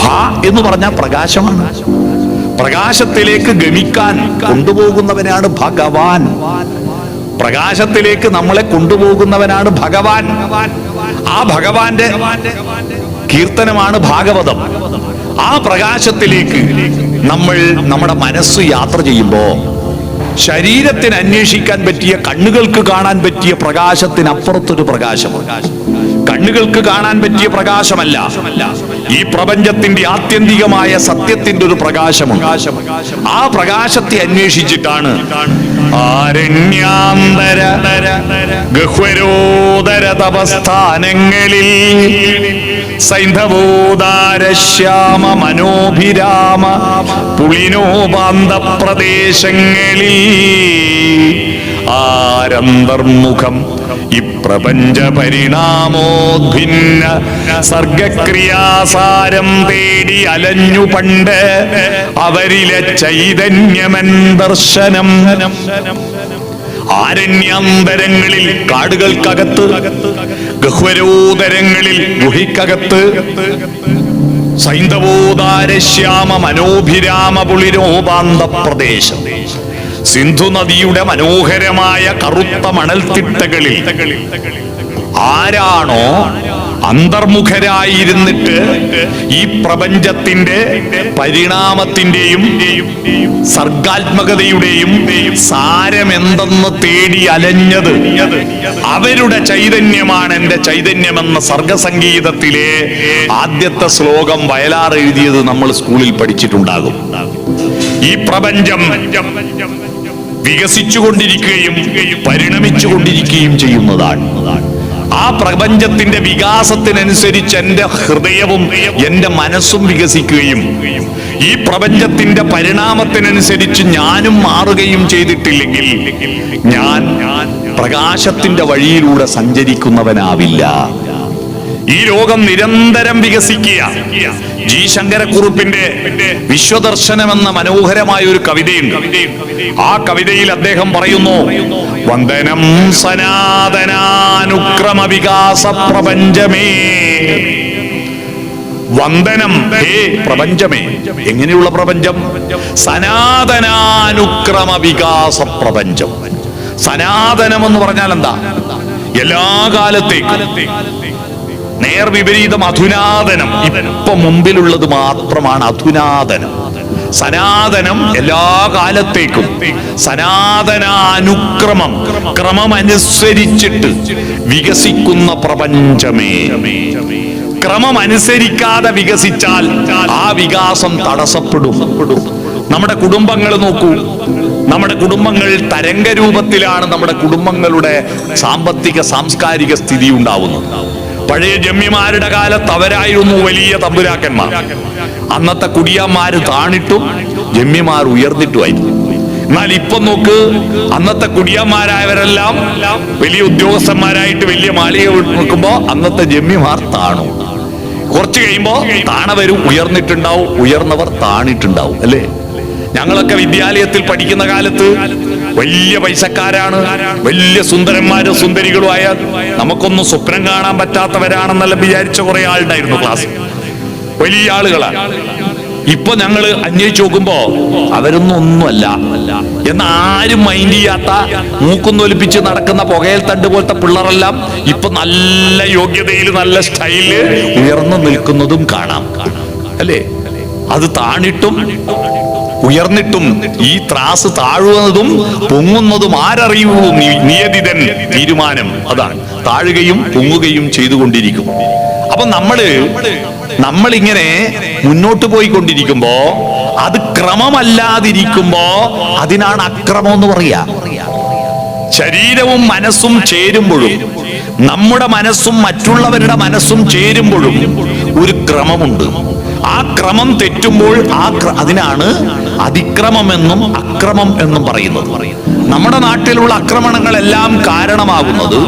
ഭാ എന്ന് പറഞ്ഞാൽ പ്രകാശമാണ്. പ്രകാശത്തിലേക്ക് ഗമിക്കാൻ കൊണ്ടുപോകുന്നവനാണ് ഭഗവാൻ. പ്രകാശത്തിലേക്ക് നമ്മളെ കൊണ്ടുപോകുന്നവനാണ് ഭഗവാൻ. ആ ഭഗവാന്റെ കീർത്തനമാണ് ഭാഗവതം. ആ പ്രകാശത്തിലേക്ക് നമ്മൾ നമ്മുടെ മനസ്സ് യാത്ര ചെയ്യുമ്പോ ശരീരത്തിന് അന്വേഷിക്കാൻ പറ്റിയ, കണ്ണുകൾക്ക് കാണാൻ പറ്റിയ പ്രകാശത്തിനപ്പുറത്തൊരു പ്രകാശമാണ്. കണ്ണുകൾക്ക് കാണാൻ പറ്റിയ പ്രകാശമല്ല, ഈ പ്രപഞ്ചത്തിന്റെ ആത്യന്തികമായ സത്യത്തിന്റെ ഒരു പ്രകാശമുണ്ട്. ആ പ്രകാശത്തെ അന്വേഷിച്ചിട്ടാണ് ആരണ്യാന്തര ഗഹ്വരോദര തപസ്ഥാനങ്ങളിൽ സൈന്ധവോദാര ശ്യാമ മനോഭിരാമ പുളിനോപാന്ത പ്രദേശങ്ങളിൽ ആരന്തർമുഖം ഇപ്രപഞ്ച പരിണാമോദ്ഭിന്ന സർഗക്രിയാസാരം തേടി അലഞ്ഞു പണ്ട് അവരിലെ ചൈതന്യമൻ ദർശനം. ആരണ്യാന്തരങ്ങളിൽ കാടുകൾക്കകത്ത്, ഗഹ്വരോദരങ്ങളിൽ ഗുഹിക്കകത്ത്, സൈന്ധവോദാര ശ്യാമ മനോഭിരാമ പുളിരോപാന്ത പ്രദേശം, സിന്ധു നദിയുടെ മനോഹരമായ കറുത്ത മണൽത്തിട്ടകളിൽ ആരാണോ അന്തർമുഖരായിരുന്നിട്ട് ഈ പ്രപഞ്ചത്തിന്റെ പരിണാമത്തിന്റെയും സർഗാത്മകതയുടെയും സാരമെന്തെന്ന് തേടി അലഞ്ഞത്, അവരുടെ ചൈതന്യമാണ് എന്റെ ചൈതന്യമെന്ന സർഗസംഗീതത്തിലെ ആദ്യത്തെ ശ്ലോകം വയലാർ എഴുതിയത് നമ്മൾ സ്കൂളിൽ പഠിച്ചിട്ടുണ്ടാകും. ഈ പ്രപഞ്ചം വികസിച്ചുകൊണ്ടിരിക്കുകയും പരിണമിച്ചുകൊണ്ടിരിക്കുകയും ചെയ്യുന്നതാണ്. ആ പ്രപഞ്ചത്തിന്റെ വികാസത്തിനനുസരിച്ച് എന്റെ ഹൃദയവും എന്റെ മനസ്സും വികസിക്കുകയും ഈ പ്രപഞ്ചത്തിന്റെ പരിണാമത്തിനനുസരിച്ച് ഞാനും മാറുകയും ചെയ്തിട്ടില്ലെങ്കിൽ ഞാൻ പ്രകാശത്തിന്റെ വഴിയിലൂടെ സഞ്ചരിക്കുന്നവനാവില്ല. ഈ ലോകം നിരന്തരം വികസിക്കുക. ജി ശങ്കരക്കുറുപ്പിന്റെ വിശ്വദർശനം എന്ന മനോഹരമായ ഒരു കവിതയുണ്ട്. ആ കവിതയിൽ അദ്ദേഹം പറയുന്നു, വന്ദനം സനാതനാനുക്രമ വികാസ പ്രപഞ്ചമേ. വന്ദനം ഹേ പ്രപഞ്ചമേ. എങ്ങനെയുള്ള പ്രപഞ്ചം? സനാതനാനുക്രമ വികാസ പ്രപഞ്ചം. സനാതനം എന്ന് പറഞ്ഞാൽ എന്താ? എല്ലാ കാലത്തേക്കും. നേർ വിപരീതം അധുനാതനം. ഇപ്പൊ മുമ്പിലുള്ളത് മാത്രമാണ് അധുനാതനം. സനാതനം എല്ലാ കാലത്തേക്കും. സനാതനാനുക്രമം, ക്രമമനുസരിച്ചിട്ട് വികസിക്കുന്ന പ്രപഞ്ചമേ. ക്രമം അനുസരിക്കാതെ വികസിച്ചാൽ ആ വികാസം തടസ്സപ്പെടും. നമ്മുടെ കുടുംബങ്ങൾ നോക്കൂ. നമ്മുടെ കുടുംബങ്ങൾ തരംഗരൂപത്തിലാണ് നമ്മുടെ കുടുംബങ്ങളുടെ സാമ്പത്തിക സാംസ്കാരിക സ്ഥിതി ഉണ്ടാവുന്നത്. പഴയ ജമ്മിമാരുടെ കാലത്ത് അവരായിരുന്നു വലിയ തമ്പുരാക്കന്മാർ. അന്നത്തെ കുടിയന്മാര് താണിട്ടും ജമ്മിമാർ ഉയർന്നിട്ടുമായിരുന്നു. എന്നാൽ ഇപ്പൊ നോക്ക്, അന്നത്തെ കുടിയന്മാരായവരെല്ലാം വലിയ ഉദ്യോഗസ്ഥന്മാരായിട്ട് വലിയ മാളിക നിൽക്കുമ്പോ അന്നത്തെ ജമ്മിമാർ താണു. കുറച്ച് കഴിയുമ്പോ താണവരും ഉയർന്നിട്ടുണ്ടാവും, ഉയർന്നവർ താണിട്ടുണ്ടാവും. അല്ലേ? ഞങ്ങളൊക്കെ വിദ്യാലയത്തിൽ പഠിക്കുന്ന കാലത്ത് വലിയ പൈസക്കാരാണ്, വലിയ സുന്ദരന്മാരും സുന്ദരികളുമായ നമുക്കൊന്നും സ്വപ്നം കാണാൻ പറ്റാത്തവരാണെന്നെല്ലാം വിചാരിച്ച കുറെ ആളുണ്ടായിരുന്നു ക്ലാസ്. വലിയ ആളുകളാണ്. ഇപ്പൊ ഞങ്ങള് അന്വേഷിച്ച് നോക്കുമ്പോ അവരൊന്നും ഒന്നുമല്ല. എന്നാരും മൈൻഡ് ചെയ്യാത്ത മൂക്കുന്നൊലിപ്പിച്ച് നടക്കുന്ന പുകയിൽ തണ്ട് പോലത്തെ പിള്ളേരെല്ലാം ഇപ്പൊ നല്ല യോഗ്യതയിൽ നല്ല സ്റ്റൈലില് ഉയർന്നു നിൽക്കുന്നതും കാണാം. അല്ലേ? അത് താണിട്ടും ഉയർന്നിട്ടും ഈ ത്രാസ് താഴുന്നതും പൊങ്ങുന്നതും ആരറിയുള്ളൂ? നിയതിതൻ തീരുമാനം. അതാണ്. താഴുകയും പൊങ്ങുകയും ചെയ്തുകൊണ്ടിരിക്കും. അപ്പൊ നമ്മളിങ്ങനെ മുന്നോട്ട് പോയിക്കൊണ്ടിരിക്കുമ്പോ അത് ക്രമമല്ലാതിരിക്കുമ്പോ അതിനാണ് അക്രമം എന്ന് പറയാ. ശരീരവും മനസ്സും ചേരുമ്പോഴും നമ്മുടെ മനസ്സും മറ്റുള്ളവരുടെ മനസ്സും ചേരുമ്പോഴും ഒരു ക്രമമുണ്ട്. ആ ക്രമം തെറ്റുമ്പോൾ അതിനാണ് അതിക്രമമെന്നും അക്രമം എന്നും പറയുന്നത്. നമ്മുടെ നാട്ടിലുള്ള ആക്രമണങ്ങളെല്ലാം കാരണമാകുന്നത്,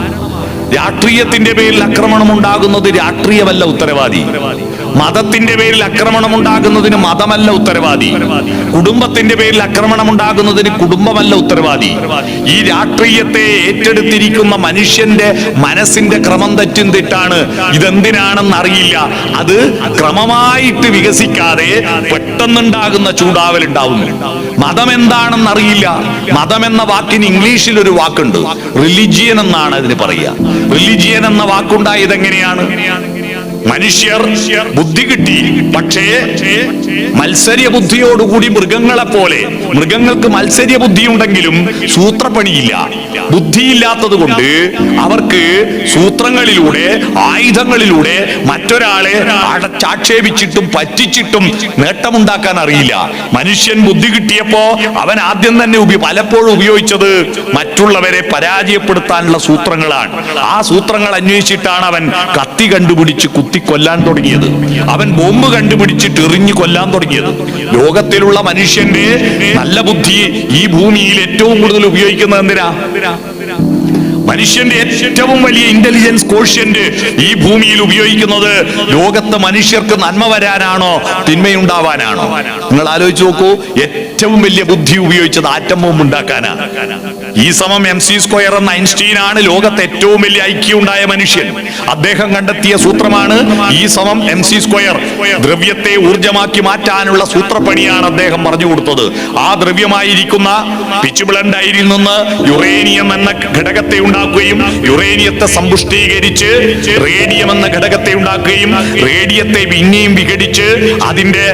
രാഷ്ട്രീയത്തിന്റെ പേരിൽ ആക്രമണം ഉണ്ടാകുന്നത് രാഷ്ട്രീയമല്ല ഉത്തരവാദി, മതത്തിന്റെ പേരിൽ ആക്രമണം ഉണ്ടാകുന്നതിന് മതമല്ല ഉത്തരവാദി, കുടുംബത്തിന്റെ പേരിൽ ആക്രമണം ഉണ്ടാകുന്നതിന് കുടുംബമല്ല ഉത്തരവാദി. ഈ രാഷ്ട്രീയത്തെ ഏറ്റെടുത്തിരിക്കുന്ന മനുഷ്യന്റെ മനസ്സിന്റെ ക്രമം തെറ്റാണ്. ഇതെന്തിനാണെന്ന് അറിയില്ല. അത് ക്രമമായിട്ട് വികസിക്കാതെ പെട്ടെന്നുണ്ടാകുന്ന ചൂടാവലുണ്ടാവുന്നു. മതം എന്താണെന്ന് അറിയില്ല. മതം എന്ന വാക്കിന് ഇംഗ്ലീഷിൽ ഒരു വാക്കുണ്ട്, റിലിജിയൻ എന്നാണ് അതിന് പറയുക. റിലിജിയൻ എന്ന വാക്കുണ്ടായത് എങ്ങനെയാണ്? മനുഷ്യർ ബുദ്ധി കിട്ടി, പക്ഷേ മത്സര്യ ബുദ്ധിയോടുകൂടി മൃഗങ്ങളെ പോലെ, മൃഗങ്ങൾക്ക് മത്സര്യ ബുദ്ധി ഉണ്ടെങ്കിലും സൂത്രപ്പണിയില്ല. ബുദ്ധിയില്ലാത്തത് കൊണ്ട് അവർക്ക് സൂത്രങ്ങളിലൂടെ, ആയുധങ്ങളിലൂടെ മറ്റൊരാളെ ആക്ഷേപിച്ചിട്ടും പറ്റിച്ചിട്ടും നേട്ടമുണ്ടാക്കാൻ അറിയില്ല. മനുഷ്യൻ ബുദ്ധി കിട്ടിയപ്പോ അവൻ ആദ്യം തന്നെ പലപ്പോഴും ഉപയോഗിച്ചത് മറ്റുള്ളവരെ പരാജയപ്പെടുത്താനുള്ള സൂത്രങ്ങളാണ്. ആ സൂത്രങ്ങൾ അന്വേഷിച്ചിട്ടാണ് അവൻ കത്തി കണ്ടുപിടിച്ച് കൊല്ലാൻ തുടങ്ങിയത്. അവൻ ബോംബ് കണ്ടുപിടിച്ചിട്ട് എറിഞ്ഞു കൊല്ലാൻ തുടങ്ങിയത്. ലോകത്തിലുള്ള മനുഷ്യന്റെ നല്ല ബുദ്ധി ഈ ഭൂമിയിൽ ഏറ്റവും കൂടുതൽ ഉപയോഗിക്കുന്നത് എന്തിനാ? മനുഷ്യന്റെ ഏറ്റവും വലിയ ഇന്റലിജൻസ് കോഷ്യന്റ് ഈ ഭൂമിയിൽ ഉപയോഗിക്കുന്നത് ലോകത്ത് മനുഷ്യർക്ക് നന്മ വരാനാണോ തിന്മയുണ്ടാവാനാണോ? നിങ്ങൾ ആലോചിച്ച് നോക്കൂ. ഏറ്റവും വലിയ ബുദ്ധി ഉപയോഗിച്ചത് ആറ്റം ബോംബ് ഉണ്ടാക്കാനാണ്. E=mc² എന്ന ഐൻസ്റ്റീൻ ആണ് ലോകത്ത് ഏറ്റവും വലിയ ഐക്യം ഉണ്ടായ മനുഷ്യൻ. അദ്ദേഹം കണ്ടെത്തിയ സൂത്രമാണ് E=mc². ദ്രവ്യത്തെ ഊർജമാക്കി മാറ്റാനുള്ള സൂത്രപ്പണിയാണ് അദ്ദേഹം പറഞ്ഞു കൊടുത്തത്. ആ ദ്രവ്യമായിരിക്കുന്ന പിച്ച് ബ്ലൻഡ് അയിരിൽ നിന്ന് യുറേനിയം എന്ന ഘടകത്തെ ഉണ്ടാക്കുകയും, യുറേനിയത്തെ സമ്പുഷ്ടീകരിച്ച് റേഡിയം എന്ന ഘടകത്തെ ഉണ്ടാക്കുകയും, റേഡിയത്തെ പിന്നെയും വിഘടിച്ച് അതിന്റെ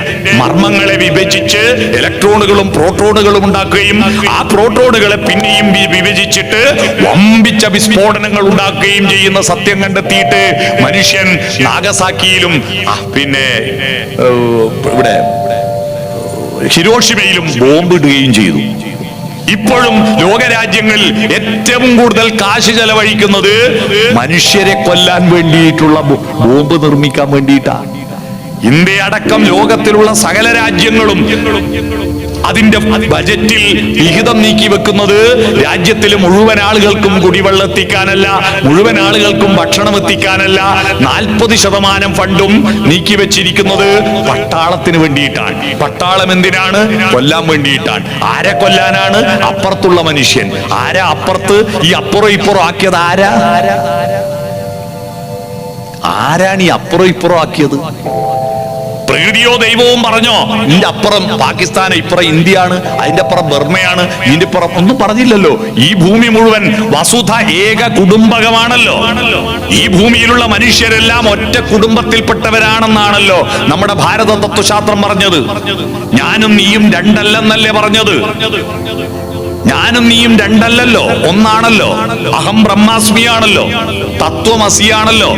മർമ്മങ്ങളെ വിഭജിച്ച് ഇലക്ട്രോണുകളും പ്രോട്ടോണുകളും ഉണ്ടാക്കുകയും, ആ പ്രോട്ടോണുകളെ പിന്നെയും വിഭജിച്ചിട്ട് വമ്പിച്ച വിസ്ഫോടനങ്ങൾ ഉണ്ടാക്കുകയും ചെയ്യുന്ന സത്യം കണ്ടെത്തിയിട്ട് മനുഷ്യൻ നാഗസാക്കിയിലും പിന്നെ ഇവിടെ ഹിരോഷിമയിലും ബോംബിടുകയും ചെയ്തു. ഇപ്പോഴും ലോകരാജ്യങ്ങൾ ഏറ്റവും കൂടുതൽ കാശ് ചെലവഴിക്കുന്നത് മനുഷ്യരെ കൊല്ലാൻ വേണ്ടിയിട്ടുള്ള ബോംബ് നിർമ്മിക്കാൻ വേണ്ടിയിട്ടാണ്. ഇന്ത്യ അടക്കം ലോകത്തിലുള്ള സകല രാജ്യങ്ങളും അതിന്റെ ബജറ്റിൽ വിഹിതം നീക്കി വെക്കുന്നത് രാജ്യത്തിലെ മുഴുവൻ ആളുകൾക്കും കുടിവെള്ളം എത്തിക്കാനല്ല, മുഴുവൻ ആളുകൾക്കും ഭക്ഷണം എത്തിക്കാനല്ല. 40% ഫണ്ടും നീക്കി വെച്ചിരിക്കുന്നത് പട്ടാളത്തിന് വേണ്ടിയിട്ടാണ്. പട്ടാളം എന്തിനാണ്? കൊല്ലാൻ വേണ്ടിയിട്ടാണ്. ആരെ കൊല്ലാനാണ്? അപ്പുറത്തുള്ള മനുഷ്യൻ. ആരാ അപ്പുറത്ത്? ഈ അപ്പുറം ഇപ്പുറം ആക്കിയത് ആരാണ് ഈ അപ്പുറം ഇപ്പുറം ആക്കിയത്? പ്രകൃതിയോ ദൈവവും പറഞ്ഞോ ഇതിന്റെ അപ്പുറം പാകിസ്ഥാൻ, ഇപ്പുറം ഇന്ത്യയാണ്, അതിന്റെ അപ്പുറം ബർമയാണ്, ഇതിന്റെ അപ്പുറം ഒന്നും പറഞ്ഞില്ലല്ലോ. ഈ ഭൂമി മുഴുവൻ വസുധ ഏക കുടുംബകമാണല്ലോ. ഈ ഭൂമിയിലുള്ള മനുഷ്യരെല്ലാം ഒറ്റ കുടുംബത്തിൽപ്പെട്ടവരാണെന്നാണല്ലോ നമ്മുടെ ഭാരത തത്വശാസ്ത്രം പറഞ്ഞത്. ഞാനും നീയും രണ്ടല്ലെന്നല്ലേ പറഞ്ഞത്? ഞാനും നീയും രണ്ടല്ലല്ലോ, ഒന്നാണല്ലോ. അഹം ബ്രഹ്മാസ്മിയാണല്ലോ, തത്വമസിയാണല്ലോ.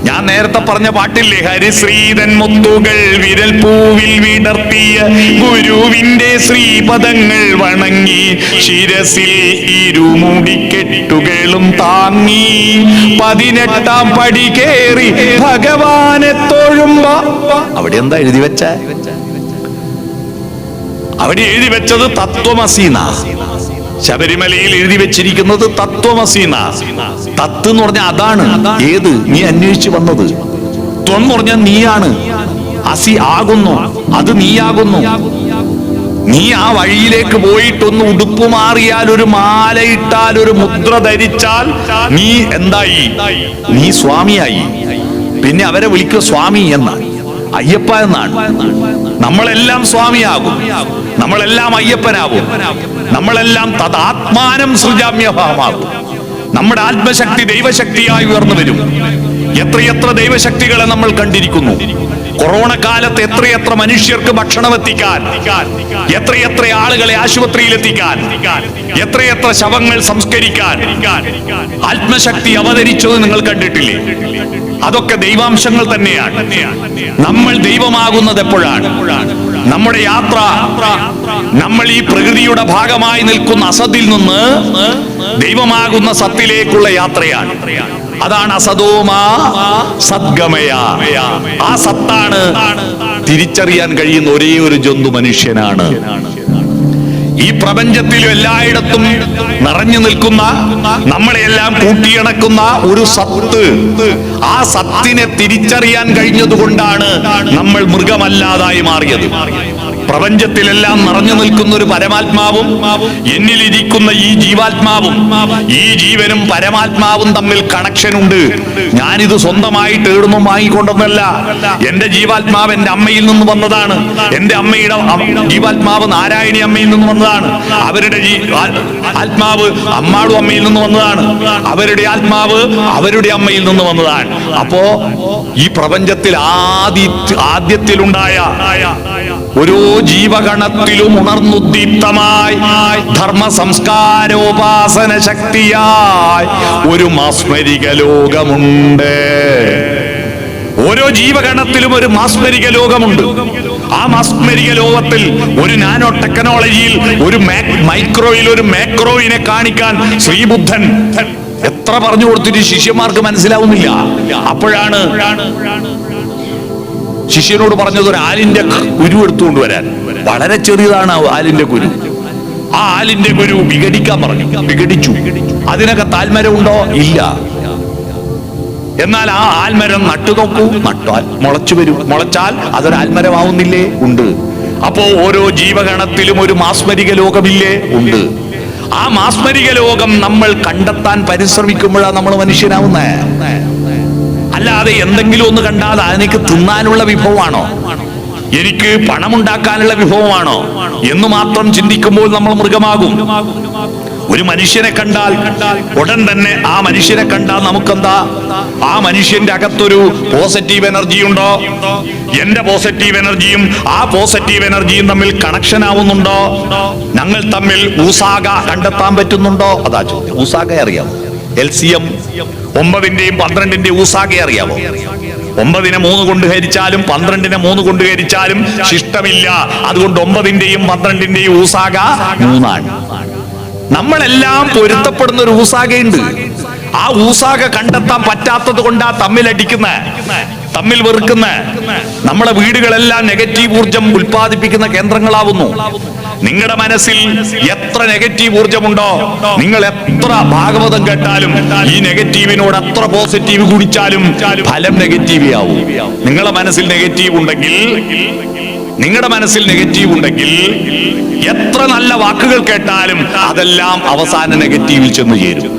ഞാൻ നേരത്തെ പറഞ്ഞ പാട്ടില്ലേ, ഹരിശ്രീതൻ മുത്തുകൾ വിരൽ പൂവിൽ വിടർത്തിയ ഗുരുവിന്റെ ശ്രീപദങ്ങൾ വണങ്ങി ശിരസിൽ ഇരുമുടിക്കെട്ടുകളും താങ്ങി 18ാം പടി കേറി ഭഗവാനെ തൊഴുമ്പോ. അവിടെ എന്താ എഴുതി വെച്ച? അവിടെ എഴുതി വെച്ചത് തത്വമസീന. ശബരിമലയിൽ എഴുതി വെച്ചിരിക്കുന്നത് തത്വമസീന. തത്ത് എന്ന് പറഞ്ഞാൽ അതാണ്. ഏത്? നീ അന്വേഷിച്ചു വന്നത്. ത്വം എന്ന് പറഞ്ഞാൽ നീയാണ്. അസി ആകുന്നു, അത് നീയാകുന്നു. നീ ആ വഴിയിലേക്ക് പോയിട്ടൊന്ന് ഉടുപ്പ് മാറിയാൽ, ഒരു മാലയിട്ടാൽ, ഒരു മുദ്ര ധരിച്ചാൽ നീ എന്തായി? നീ സ്വാമിയായി. പിന്നെ അവരെ വിളിക്കുക സ്വാമി എന്നാണ്, അയ്യപ്പ എന്നാണ്. നമ്മളെല്ലാം സ്വാമിയാകും, നമ്മളെല്ലാം അയ്യപ്പനാകും, നമ്മളെല്ലാം തദാത്മാനം സൃജാമ്യഭാവമാകും. നമ്മുടെ ആത്മശക്തി ദൈവശക്തിയായി ഉയർന്നു വരും. എത്രയെത്ര ദൈവശക്തികളെ നമ്മൾ കണ്ടിരിക്കുന്നു. കൊറോണ കാലത്ത് എത്രയെത്ര മനുഷ്യർക്ക് ഭക്ഷണം എത്തിക്കാൻ, എത്രയെത്ര ആളുകളെ ആശുപത്രിയിൽ എത്തിക്കാൻ, എത്രയെത്ര ശവങ്ങൾ സംസ്കരിക്കാൻ ആത്മശക്തി അവതരിച്ചത് നിങ്ങൾ കണ്ടിട്ടില്ലേ? അതൊക്കെ ദൈവാംശങ്ങൾ തന്നെയാണ്. നമ്മൾ ദൈവമാകുന്നത് എപ്പോഴാണ്? നമ്മുടെ യാത്ര നമ്മൾ ഈ പ്രകൃതിയുടെ ഭാഗമായി നിൽക്കുന്ന അസത്തിൽ നിന്ന് ദൈവമാകുന്ന സത്തിലേക്കുള്ള യാത്രയാണ്. അതാണ് അസതോമാ സദ്ഗമയ. ആ സത്താണ് തിരിച്ചറിയാൻ കഴിയുന്ന ഒരേ ഒരു ജന്തു മനുഷ്യനാണ്. ഈ പ്രപഞ്ചത്തിലും എല്ലായിടത്തും നിറഞ്ഞു നിൽക്കുന്ന, നമ്മളെല്ലാം കൂട്ടിയിണക്കുന്ന ഒരു സത്ത്. ആ സത്തിനെ തിരിച്ചറിയാൻ കഴിഞ്ഞതുകൊണ്ടാണ് നമ്മൾ മൃഗമല്ലാതായി മാറിയത്. പ്രപഞ്ചത്തിലെല്ലാം നിറഞ്ഞു നിൽക്കുന്ന ഒരു പരമാത്മാവും എന്നിലിരിക്കുന്ന ഈ ജീവാത്മാവും, ഈ ജീവനും പരമാത്മാവും തമ്മിൽ കണക്ഷൻ ഉണ്ട്. ഞാനിത് സ്വന്തമായിട്ട് എവിടുന്നും വാങ്ങിക്കൊണ്ടൊന്നല്ല. എന്റെ ജീവാത്മാവ് എന്റെ അമ്മയിൽ നിന്ന് വന്നതാണ്. എന്റെ അമ്മയുടെ ജീവാത്മാവ് നാരായണി അമ്മയിൽ നിന്ന് വന്നതാണ്. അവരുടെ ആത്മാവ് അമ്മാളും അമ്മയിൽ നിന്ന് വന്നതാണ്. അവരുടെ ആത്മാവ് അവരുടെ അമ്മയിൽ നിന്ന് വന്നതാണ്. അപ്പോ ഈ പ്രപഞ്ചത്തിൽ ആദ്യത്തിലുണ്ടായ ഓരോ ജീവഗണത്തിലും ഉണർന്നുദ്ദീപ്തമായി ധർമ്മ സംസ്കാരോപാസന ശക്തിയായി ഒരു മാസ്മരിക ലോകമുണ്ട്. ഓരോ ജീവഗണത്തിലും ഒരു മാസ്മരിക ലോകമുണ്ട്. ആ മാസ്മരിക ലോകത്തിൽ ഒരു നാനോ ടെക്നോളജിയിൽ, ഒരു മൈക്രോയിൽ ഒരു മാക്രോയിനെ കാണിക്കാൻ ശ്രീബുദ്ധൻ എത്ര പറഞ്ഞു കൊടുത്തിട്ട് ശിഷ്യന്മാർക്ക് മനസ്സിലാവുന്നില്ല. അപ്പോഴാണ് ശിഷ്യനോട് പറഞ്ഞത് ഒരു ആലിന്റെ കുരു എടുത്തുകൊണ്ട് വരാൻ. വളരെ ചെറിയതാണ് ആലിന്റെ കുരു. ആ ആലിന്റെ കുരു വിഘടിക്കാൻ പറഞ്ഞു. വിഘടിച്ചു. അതിനൊക്കെ താൽമരം ഉണ്ടോ? ഇല്ല. എന്നാൽ ആ ആൽമരം നട്ടു നോക്കൂ. നട്ടാൽ മുളച്ചു വരും. മുളച്ചാൽ അതൊരു ആൽമരമാവുന്നില്ലേ? ഉണ്ട്. അപ്പോ ഓരോ ജീവഗണത്തിലും ഒരു മാസ്മരിക ലോകമില്ലേ? ഉണ്ട്. ആ മാസ്മരിക ലോകം നമ്മൾ കണ്ടെത്താൻ പരിശ്രമിക്കുമ്പോഴാണ് നമ്മൾ മനുഷ്യനാവുന്നേ. അല്ലാതെ എന്തെങ്കിലും ഒന്ന് കണ്ടാൽ എനിക്ക് തിന്നാനുള്ള വിഭവമാണോ, എനിക്ക് പണമുണ്ടാക്കാനുള്ള വിഭവമാണോ എന്ന് മാത്രം ചിന്തിക്കുമ്പോൾ നമ്മൾ മൃഗമാകും. ഒരു മനുഷ്യനെ കണ്ടാൽ ഉടൻ തന്നെ ആ മനുഷ്യനെ കണ്ടാൽ നമുക്കെന്താ? ആ മനുഷ്യന്റെ അകത്തൊരു പോസിറ്റീവ് എനർജി ഉണ്ടോ? എന്റെ പോസിറ്റീവ് എനർജിയും ആ പോസിറ്റീവ് എനർജിയും തമ്മിൽ കണക്ഷൻ ആവുന്നുണ്ടോ? ഞങ്ങൾ തമ്മിൽ ഊസാക കണ്ടെത്താൻ പറ്റുന്നുണ്ടോ? അതാ ചോദ്യം. ഊസാക അറിയാമോ? LCM 9ന്റെയും 12ന്റെയും ഊസാക അറിയാമോ? 9നെ 3 കൊണ്ട് ഹരിച്ചാലും 12നെ 3 കൊണ്ട് ഹരിച്ചാലും ശിഷ്ടമില്ല. അതുകൊണ്ട് 9ന്റെയും 12ന്റെയും ഊസാക 3ആണ്. നമ്മളെല്ലാം പൊരുത്തപ്പെടുന്ന ഒരു ഊസാകയുണ്ട്. ആ ഊസാക കണ്ടെത്താൻ പറ്റാത്തത് കൊണ്ടാ തമ്മിലടിക്കുന്ന, തമ്മിൽ വെറുക്കുന്ന. നമ്മളെ വീടുകളെല്ലാം നെഗറ്റീവ് ഊർജം ഉൽപ്പാദിപ്പിക്കുന്ന കേന്ദ്രങ്ങളാവുന്നു. നിങ്ങളുടെ മനസ്സിൽ എത്ര നെഗറ്റീവ് ഊർജമുണ്ടോ, നിങ്ങൾ എത്ര ഭാഗവതം കേട്ടാലും ഈ നെഗറ്റീവിനോട് എത്ര പോസിറ്റീവ് കുടിച്ചാലും ഫലം നെഗറ്റീവ് ആവും. നിങ്ങളുടെ മനസ്സിൽ നെഗറ്റീവ് ഉണ്ടെങ്കിൽ, നിങ്ങളുടെ മനസ്സിൽ നെഗറ്റീവ് ഉണ്ടെങ്കിൽ എത്ര നല്ല വാക്കുകൾ കേട്ടാലും അതെല്ലാം അവസാന നെഗറ്റീവിൽ ചെന്ന് ചേരും.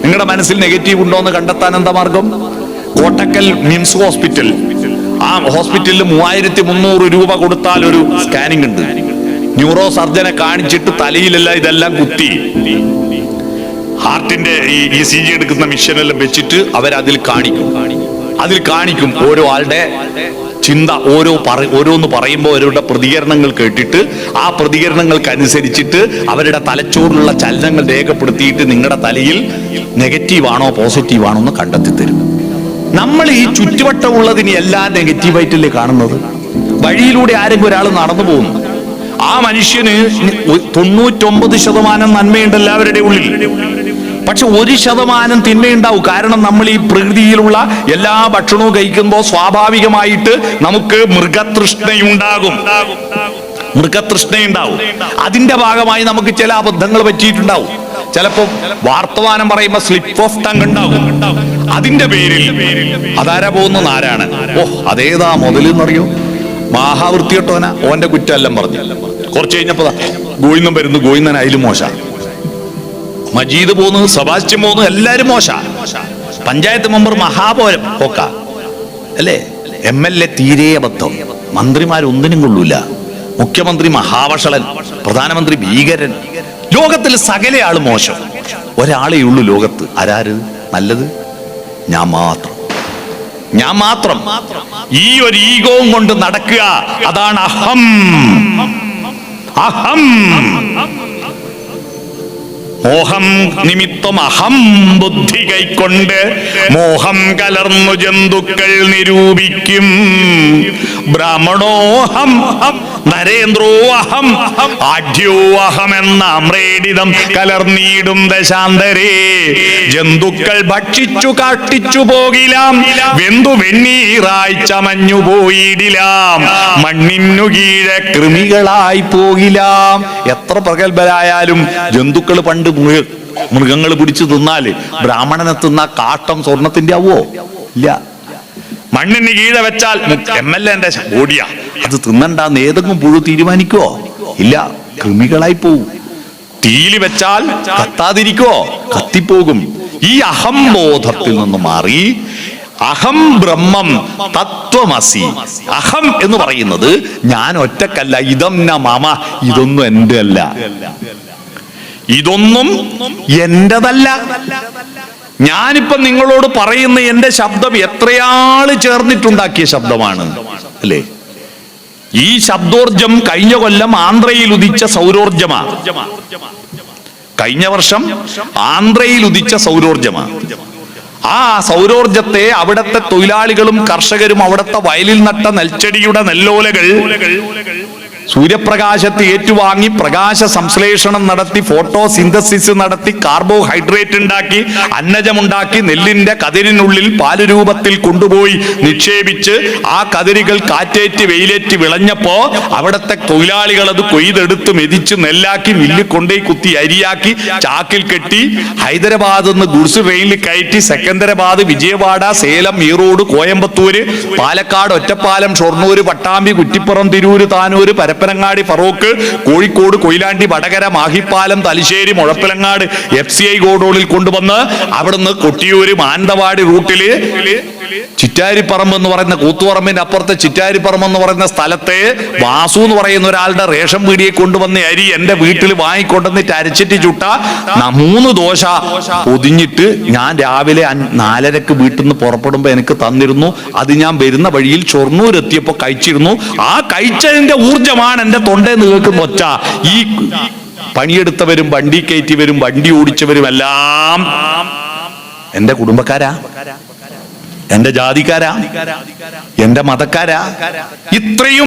നിങ്ങളുടെ മനസ്സിൽ നെഗറ്റീവ് ഉണ്ടോ എന്ന് കണ്ടെത്താൻ എന്താ മാർഗം? കോട്ടക്കൽ മിംസ് ഹോസ്പിറ്റൽ, ആ ഹോസ്പിറ്റലിൽ 3300 രൂപ കൊടുത്താൽ ഒരു സ്കാനിംഗ് ഉണ്ട്. ന്യൂറോ സർജനെ കാണിച്ചിട്ട് തലയിലെല്ലാം ഇതെല്ലാം കുത്തി ഹാർട്ടിന്റെ ഈ ECG എടുക്കുന്ന മിഷനെല്ലാം വെച്ചിട്ട് അവരതിൽ കാണിക്കും ഓരോ ആളുടെ ചിന്ത. ഓരോന്ന് പറയുമ്പോൾ അവരുടെ പ്രതികരണങ്ങൾ കേട്ടിട്ട് ആ പ്രതികരണങ്ങൾക്കനുസരിച്ചിട്ട് അവരുടെ തലച്ചോറിലുള്ള ചലനങ്ങൾ രേഖപ്പെടുത്തിയിട്ട് നിങ്ങളുടെ തലയിൽ നെഗറ്റീവ് ആണോ പോസിറ്റീവ് ആണോ എന്ന് കണ്ടെത്തി തരും. നമ്മൾ ഈ ചുറ്റുവട്ടമുള്ളതിനെ എല്ലാം നെഗറ്റീവായിട്ടല്ലേ കാണുന്നത്. വഴിയിലൂടെ ആരെങ്കിലും ഒരാൾ നടന്നു പോകുന്നു, ആ മനുഷ്യന് 99% നന്മയുണ്ട് എല്ലാവരുടെ ഉള്ളിൽ. പക്ഷെ 1% തിന്മയുണ്ടാവും. കാരണം നമ്മൾ ഈ പ്രകൃതിയിലുള്ള എല്ലാ ഭക്ഷണവും കഴിക്കുമ്പോൾ സ്വാഭാവികമായിട്ട് നമുക്ക് മൃഗതൃഷ്ണയുണ്ടാകും. അതിന്റെ ഭാഗമായി നമുക്ക് ചില അബദ്ധങ്ങൾ പറ്റിയിട്ടുണ്ടാവും. ചിലപ്പോ വാർത്തമാനം പറയുമ്പോ സ്ലിപ്പ് ഓഫ് ടങ് ഉണ്ടാവും. അതിന്റെ പേരിൽ അതാരാ പോകുന്നു? നാരായണൻ. അതേതാ മുതലെന്നറിയോ? മഹാവൃത്തിയോട്ടോന ഓന്റെ കുറ്റെല്ലാം പറഞ്ഞു. കുറച്ച് കഴിഞ്ഞപ്പോ ഗോയിന്ദൻ വരുന്നു. ഗോയിന്ദൻ അതിലും മോശ. മജീദ് പോന്നു, സെബാസ്റ്റ്യൻ പോന്നു, എല്ലാരും മോശ. പഞ്ചായത്ത് മെമ്പർ മഹാപോരം പോക്ക അല്ലേ? MLA തീരെ അബദ്ധം. മന്ത്രിമാരൊന്നിനും കൊള്ളൂല. മുഖ്യമന്ത്രി മഹാവഷളൻ, പ്രധാനമന്ത്രി ഭീകരൻ. ലോകത്തിൽ സകല ആള് മോശം. ഒരാളേ ഉള്ളൂ ലോകത്ത്. ആരാര് നല്ലത്? ഞാൻ മാത്രം. ഈ ഒരു ഈഗോവും കൊണ്ട് നടക്കുക, അതാണ് അഹം. മോഹം നിമിത്തം അഹം ബുദ്ധി കൈക്കൊണ്ട് മോഹം കലർന്നു ജന്തുക്കൾ നിരൂപിക്കും. ബ്രാഹ്മണോഹം നരേന്ദ്രോ അഹം ആഢ്യോ അഹമെന്ന അമ്രേഡിതം കലർന്നീടും ദശാന്തരേ. ജന്തുക്കൾ ഭക്ഷിച്ചു കാട്ടിച്ചു പോകിലാം, വെന്തു വെണ്ണീറായി ചമഞ്ഞു പോയിടിലാം, മണ്ണിനു കീഴെ കൃമികളായി പോകിലാം. എത്ര പ്രഗത്ഭരായാലും ജന്തുക്കൾ പണ്ട് മൃഗങ്ങൾ പിടിച്ചു തിന്നാല് ബ്രാഹ്മണനെ തിന്ന കാട്ടം സ്വർണത്തിന്റെ ആവോ? ഇല്ല. മണ്ണിന് കീഴെ വെച്ചാൽ MLA ഓടിയാ അത് തിന്നണ്ടെന്ന് ഏതെങ്കിലും പുഴു തീരുമാനിക്കോ? ഇല്ല, കൃമികളായി പോവും. തീയില് വെച്ചാൽ കത്താതിരിക്കോ? കത്തിപ്പോകും. ഈ അഹംബോധത്തിൽ നിന്ന് മാറി അഹം ബ്രഹ്മം തത്വമസി. അഹം എന്ന് പറയുന്നത് ഞാൻ ഒറ്റക്കല്ല, ഇതം ന മമ, ഇതൊന്നും എന്റെ അല്ല, ഇതൊന്നും എന്റേതല്ല. ഞാനിപ്പം നിങ്ങളോട് പറയുന്ന എന്റെ ശബ്ദം എത്രയാള് ചേർന്നിട്ടുണ്ടാക്കിയ ശബ്ദമാണ് അല്ലേ? ഈ ശബ്ദോർജം കഴിഞ്ഞ കൊല്ലം ആന്ധ്രയിൽ ഉദിച്ച സൗരോർജമാണ്. കഴിഞ്ഞ വർഷം ആന്ധ്രയിൽ ഉദിച്ച സൗരോർജമാണ്. ആ സൗരോർജത്തെ അവിടത്തെ തൊഴിലാളികളും കർഷകരും അവിടത്തെ വയലിൽ നട്ട നെൽച്ചെടിയുടെ നെല്ലോലകൾ സൂര്യപ്രകാശത്തെ ഏറ്റുവാങ്ങി പ്രകാശ സംശ്ലേഷണം നടത്തി ഫോട്ടോ സിന്തസിസ് നടത്തി കാർബോഹൈഡ്രേറ്റ് ഉണ്ടാക്കി അന്നജമുണ്ടാക്കി നെല്ലിന്റെ കതിരിനുള്ളിൽ പാല് രൂപത്തിൽ കൊണ്ടുപോയി നിക്ഷേപിച്ച് ആ കതിരുകൾ കാറ്റേറ്റ് വെയിലേറ്റ് വിളഞ്ഞപ്പോ അവിടത്തെ തൊഴിലാളികൾ അത് കൊയ്തെടുത്ത് മെതിച്ച് നെല്ലാക്കി മില്ലിൽ കൊണ്ടേ കുത്തി അരിയാക്കി ചാക്കിൽ കെട്ടി ഹൈദരാബാദ് നിന്ന് ഗുഡ്സ് ട്രെയിനിൽ കയറ്റി സെക്കന്ദരാബാദ്, വിജയവാഡ, സേലം, ഈറോഡ്, കോയമ്പത്തൂര്, പാലക്കാട്, ഒറ്റപ്പാലം, ഷൊർണൂര്, പട്ടാമ്പി, കുറ്റിപ്പുറം, തിരൂര്, താനൂര്, പരപ്പനങ്ങാടി, ഫറോക്ക്, കോഴിക്കോട്, കൊയിലാണ്ടി, വടകര, മാഹിപ്പാലം, തലശ്ശേരി, മുഴപ്പിലങ്ങാട് FCI ഗോഡൌണിൽ കൊണ്ടുവന്ന് അവിടുന്ന് കൊട്ടിയൂര്, മാനന്തവാടി റൂട്ടില് ചിറ്റാരിപ്പറമ്പ് എന്ന് പറയുന്ന കൂത്തുപറമ്പിന്റെ അപ്പുറത്തെ ചിറ്റാരിപ്പറമ്പ് എന്ന് പറയുന്ന സ്ഥലത്തെ വാസു എന്ന് പറയുന്ന ഒരാളുടെ റേഷൻ പീടിയെ കൊണ്ടുവന്ന അരി എന്റെ വീട്ടിൽ വാങ്ങിക്കൊണ്ടുവന്നിട്ട് അരച്ചിട്ട് ചുട്ട 3 ദോശ പൊതിഞ്ഞിട്ട് ഞാൻ രാവിലെ 4:30 വീട്ടിൽ നിന്ന് പുറപ്പെടുമ്പോ എനിക്ക് തന്നിരുന്നു. അത് ഞാൻ വരുന്ന വഴിയിൽ ഷൊർണൂർ എത്തിയപ്പോ കഴിച്ചിരുന്നു. ആ കഴിച്ചതിന്റെ ഊർജമാണ് എന്റെ തൊണ്ടയിൽ കേൾക്കുന്ന ഒച്ച. ഈ പണിയെടുത്തവരും വണ്ടി കയറ്റിയവരും വണ്ടി ഓടിച്ചവരും എല്ലാം എന്റെ കുടുംബക്കാരാ, എന്റെ ജാതിക്കാരാ, എന്റെ മതക്കാരാ. ഇത്രയും